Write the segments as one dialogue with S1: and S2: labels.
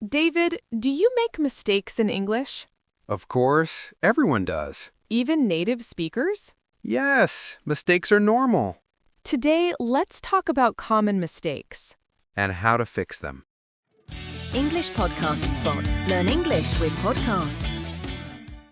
S1: David, do you make mistakes in English?
S2: Of course, everyone does.
S1: Even native speakers?
S2: Yes, mistakes are normal.
S1: Today, let's talk about common mistakes.
S2: And how to fix them.
S3: English Podcast Spot. Learn English with podcast.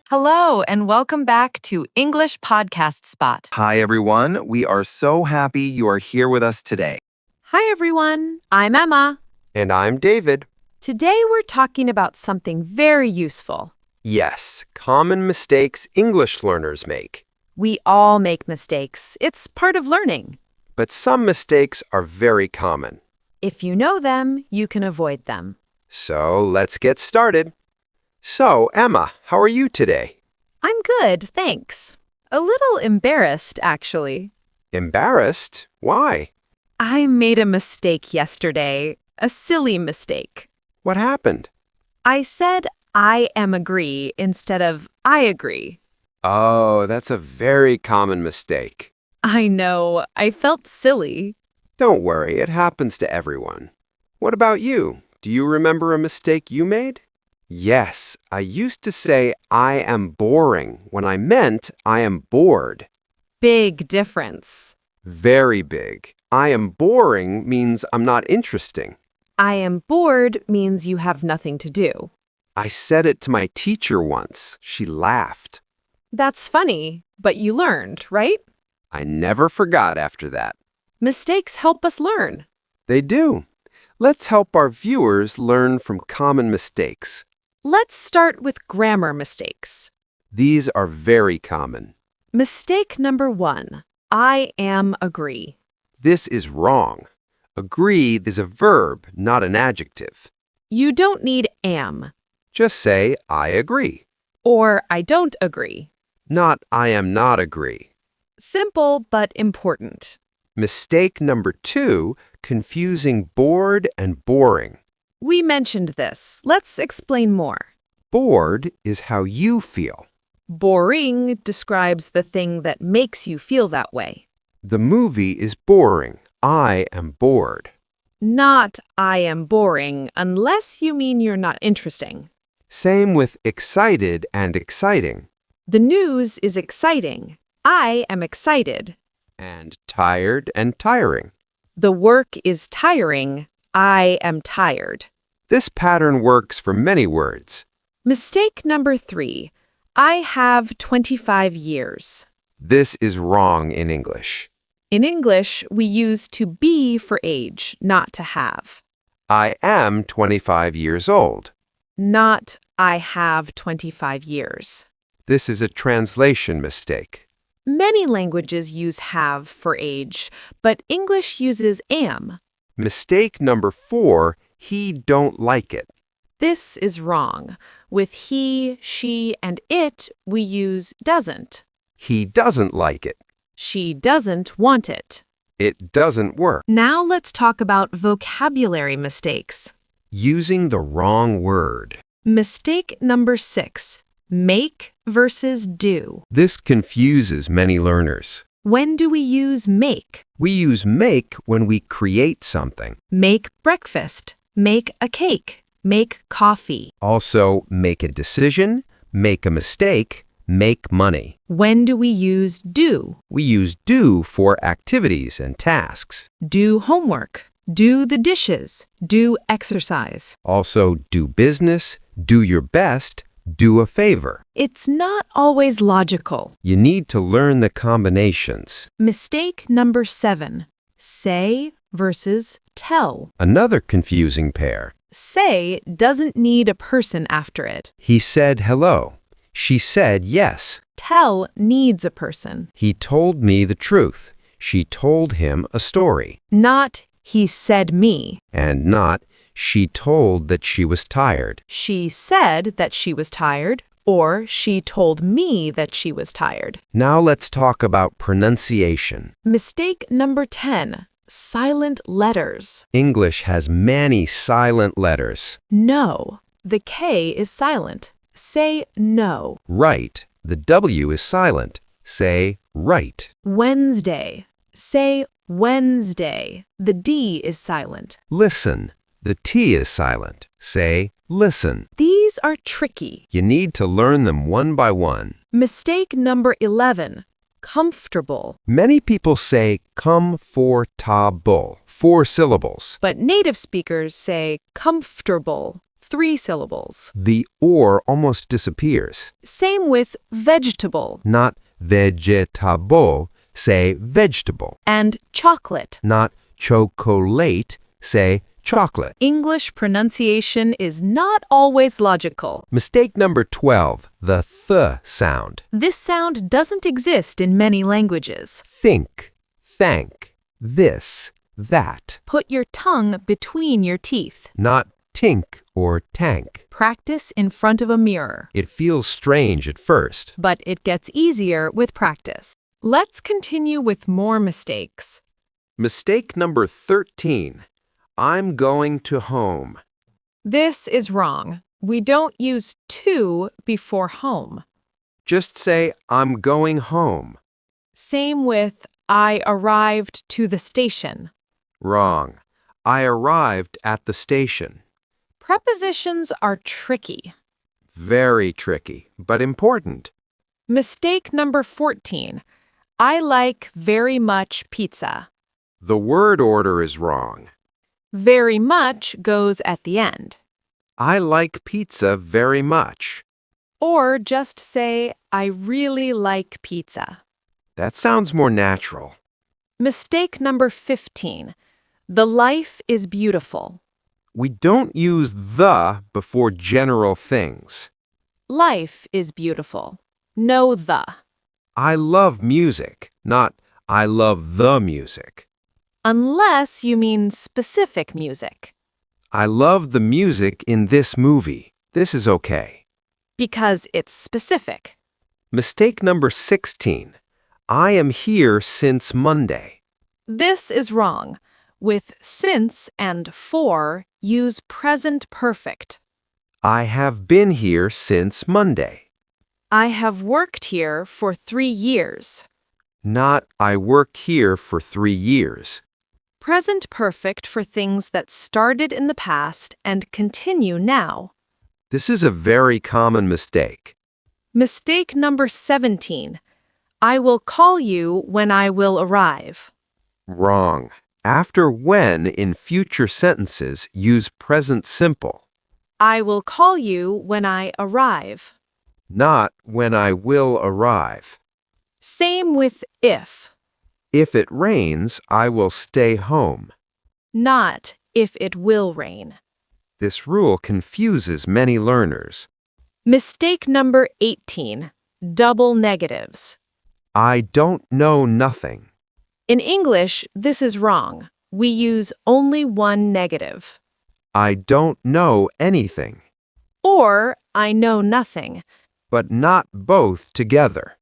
S4: Hello, and welcome back to English Podcast Spot.
S5: Hi, everyone. We are so happy you are here with us today.
S1: Hi, everyone. I'm Emma.
S2: And I'm David.
S1: Today, we're talking about something very useful.
S6: Yes, common mistakes English learners make.
S1: We all make mistakes. It's part of learning.
S6: But some mistakes are very common.
S1: If you know them, you can avoid them.
S6: So let's get started. So, Emma, how are you today?
S1: I'm good, thanks. A little embarrassed, actually.
S6: Embarrassed? Why?
S1: I made a mistake yesterday. A silly mistake.
S6: What happened?
S1: I said I am agree instead of I agree.
S6: Oh, that's a very common mistake.
S1: I know, I felt silly.
S6: Don't worry, it happens to everyone. What about you? Do you remember a mistake you made? Yes, I used to say I am boring when I meant I am bored.
S1: Big difference.
S6: Very big. I am boring means I'm not interesting.
S1: I am bored means you have nothing to do.
S6: I said it to my teacher once. She laughed.
S1: That's funny, but you learned, right?
S6: I never forgot after that.
S1: Mistakes help us learn.
S6: They do. Let's help our viewers learn from common mistakes.
S1: Let's start with grammar mistakes.
S6: These are very common.
S1: Mistake number 1. I am agree.
S6: This is wrong. Agree is a verb, not an adjective.
S1: You don't need am
S6: Just say, I agree.
S1: or I don't agree.
S6: Not, I am not agree.
S1: Simple but important.
S6: Mistake number 2, confusing bored and boring.
S1: We mentioned this. Let's explain more.
S6: Bored is how you feel.
S1: Boring describes the thing that makes you feel that way.
S6: The movie is boring. I am bored.
S1: Not I am boring unless you mean you're not interesting.
S6: Same with excited and exciting.
S1: The news is exciting. I am excited.
S6: And tired and tiring.
S1: The work is tiring. I am tired.
S6: This pattern works for many words.
S1: Mistake number 3. I have 25 years.
S6: This is wrong in English.
S1: In English, we use to be for age, not to have.
S6: I am 25 years old.
S1: Not I have 25 years.
S6: This is a translation mistake.
S1: Many languages use have for age, but English uses am.
S6: Mistake number 4, he don't like it.
S1: This is wrong. With he, she, and it, we use doesn't.
S6: He doesn't like it.
S1: She doesn't want it.
S6: It doesn't work.
S1: Now let's talk about vocabulary mistakes.
S6: Using the wrong word.
S1: Mistake number 6. Make versus do.
S6: This confuses many learners.
S1: When do we use make?
S6: We use make when we create something.
S1: Make breakfast. Make a cake. Make coffee.
S6: Also, make a decision, make a mistake, make money.
S1: When do we use do?
S6: We use do for activities and tasks.
S1: Do homework. Do the dishes. Do exercise.
S6: Also, do business, do your best, do a favor.
S1: It's not always logical.
S6: You need to learn the combinations.
S1: Mistake number 7. Say versus tell.
S6: Another confusing pair.
S1: Say doesn't need a person after it.
S6: He said hello. She said yes.
S1: Tell needs a person.
S6: He told me the truth. She told him a story.
S1: Not he said me.
S6: And not she told that she was tired.
S1: She said that she was tired, or she told me that she was tired.
S6: Now let's talk about pronunciation.
S1: Mistake number 10. Silent letters.
S6: English has many silent letters.
S1: No. The K is silent. Say no.
S6: Right. The W is silent. Say right.
S1: Wednesday. Say Wednesday. The D is silent.
S6: Listen. The T is silent. Say, listen.
S1: These are tricky.
S6: You need to learn them one by one.
S1: Mistake number 11. Comfortable.
S6: Many people say comfortable, 4 syllables.
S1: But native speakers say comfortable, 3 syllables.
S6: The or almost disappears.
S1: Same with vegetable
S6: Not vegetable, say vegetable.
S1: and chocolate.
S6: Not chocolate, say chocolate.
S1: English pronunciation is not always logical.
S6: Mistake number 12, the th sound.
S1: This sound doesn't exist in many languages.
S6: Think, thank, this, that.
S1: Put your tongue between your teeth.
S6: Not tink or tank.
S1: Practice in front of a mirror.
S6: It feels strange at first.
S1: But it gets easier with practice. Let's continue with more mistakes.
S2: Mistake number 13. I'm going to home.
S1: This is wrong. We don't use to before home.
S2: Just say, I'm going home.
S1: Same with I arrived to the station.
S2: Wrong. I arrived at the station.
S1: Prepositions are tricky.
S2: Very tricky, but important.
S1: Mistake number 14. I like very much pizza.
S2: The word order is wrong.
S1: Very much goes at the end.
S2: I like pizza very much.
S1: Or just say, I really like pizza.
S2: That sounds more natural.
S1: Mistake number 15. The life is beautiful.
S2: We don't use the before general things.
S1: Life is beautiful. No the.
S2: I love music, not I love the music.
S1: Unless you mean specific music.
S2: I love the music in this movie. This is okay.
S1: Because it's specific.
S2: Mistake number 16. I am here since Monday.
S1: This is wrong. With since and for, use present perfect.
S2: I have been here since Monday.
S1: I have worked here for 3 years.
S2: Not I work here for 3 years.
S1: Present perfect for things that started in the past and continue now.
S2: This is a very common mistake.
S1: Mistake number 17. I will call you when I will arrive.
S2: Wrong. After when in future sentences, use present simple.
S1: I will call you when I arrive.
S2: Not when I will arrive.
S1: Same with if.
S2: If it rains, I will stay home.
S1: Not if it will rain.
S2: This rule confuses many learners.
S1: Mistake number 18. Double negatives.
S2: I don't know nothing.
S1: In English, this is wrong. We use only one negative.
S2: I don't know anything.
S1: Or I know nothing.
S2: But not both together.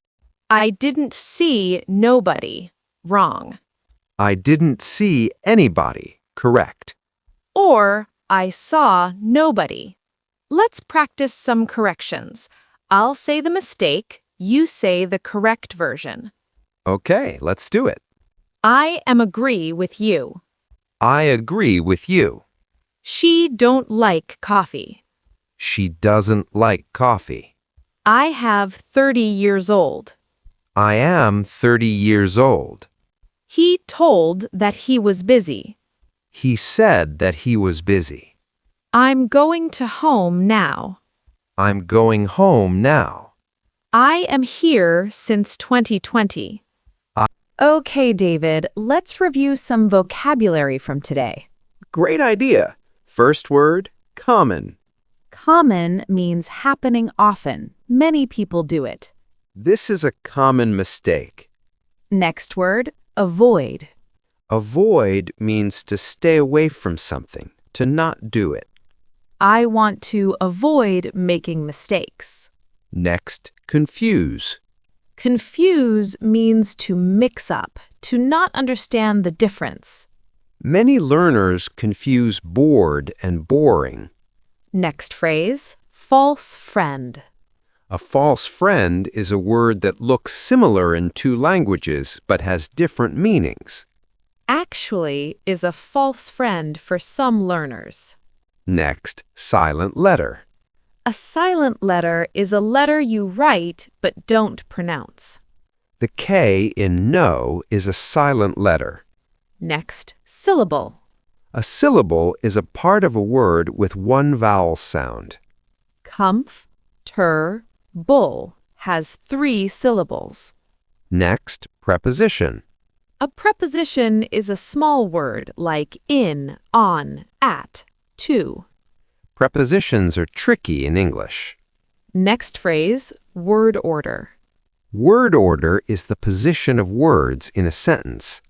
S1: I didn't see nobody. Wrong.
S2: I didn't see anybody. Correct.
S1: Or I saw nobody. Let's practice some corrections. I'll say the mistake, you say the correct version.
S2: Okay, let's do it.
S1: I am agree with you.
S2: I agree with you.
S1: She don't like coffee.
S2: She doesn't like coffee.
S1: I have 30 years old.
S2: I am 30 years old.
S1: He told that he was busy.
S2: He said that he was busy.
S1: I'm going to home now.
S2: I'm going home now.
S1: I am here since 2020.
S4: Okay, David, let's review some vocabulary from today.
S2: Great idea. First word, common.
S4: Common means happening often. Many people do it.
S2: This is a common mistake.
S4: Next word, avoid.
S2: Avoid means to stay away from something, to not do it.
S4: I want to avoid making mistakes.
S2: Next, confuse.
S4: Confuse means to mix up, to not understand the difference.
S2: Many learners confuse bored and boring.
S4: Next phrase, false friend.
S2: A false friend is a word that looks similar in two languages but has different meanings.
S4: actually is a false friend for some learners.
S2: Next, silent letter.
S4: A silent letter is a letter you write but don't pronounce.
S2: The K in no is a silent letter.
S4: Next, syllable.
S2: A syllable is a part of a word with one vowel sound.
S4: Comfortable has 3 syllables.
S2: Next, preposition.
S4: A preposition is a small word like in, on, at, to.
S2: Prepositions are tricky in English.
S4: Next phrase, word order.
S2: Word order is the position of words in a sentence.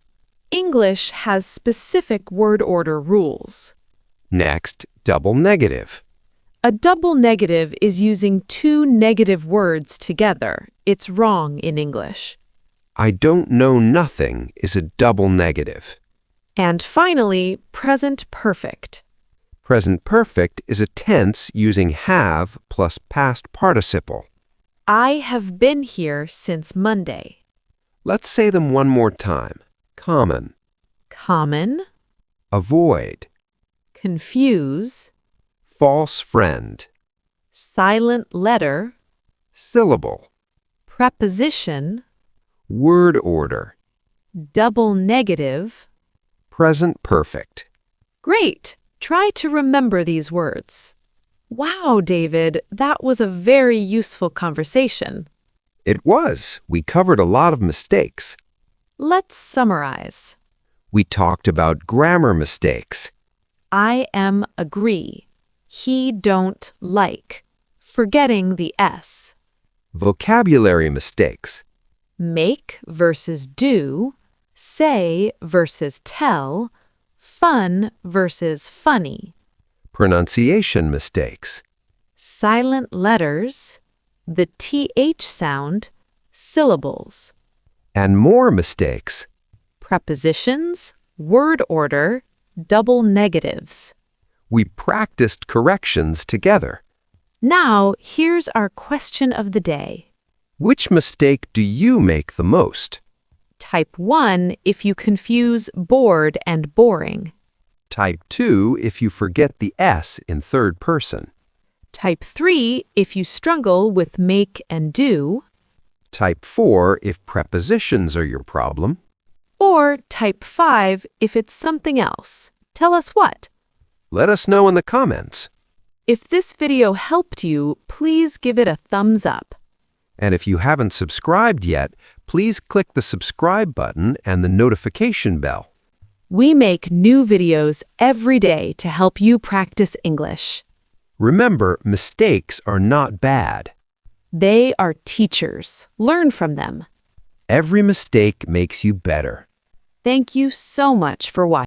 S4: English has specific word order rules.
S2: Next, double negative.
S4: A double negative is using 2 negative words together. It's wrong in English.
S2: I don't know nothing is a double negative.
S4: And finally, present perfect.
S2: Present perfect is a tense using have plus past participle.
S4: I have been here since Monday.
S2: Let's say them one more time. Common,
S4: Common,
S2: avoid,
S4: confuse,
S2: false friend,
S4: silent letter,
S2: syllable,
S4: preposition,
S2: word order,
S4: double negative.
S2: present perfect.
S4: Great! Try to remember these words. Wow, David, that was a very useful conversation.
S2: It was. We covered a lot of mistakes.
S4: Let's summarize.
S2: We talked about grammar mistakes.
S4: I am agree. He don't like. Forgetting the S.
S2: Vocabulary mistakes.
S4: Make versus do. Say versus tell. Fun versus funny.
S2: Pronunciation mistakes.
S4: Silent letters. The TH sound. Syllables.
S2: And more mistakes.
S4: Prepositions, word order, double negatives.
S2: We practiced corrections together.
S4: Now, here's our question of the day.
S2: Which mistake do you make the most?
S4: Type 1 if you confuse bored and boring.
S2: Type 2 if you forget the S in third person.
S4: Type 3 if you struggle with make and do.
S2: Type 4 if prepositions are your problem.
S4: Or type 5 if it's something else. Tell us what.
S2: Let us know in the comments.
S4: If this video helped you, please give it a thumbs up.
S2: And if you haven't subscribed yet, please click the subscribe button and the notification bell.
S4: We make new videos every day to help you practice English.
S2: Remember, mistakes are not bad.
S4: They are teachers. Learn from them.
S2: Every mistake makes you better.
S4: Thank you so much for watching.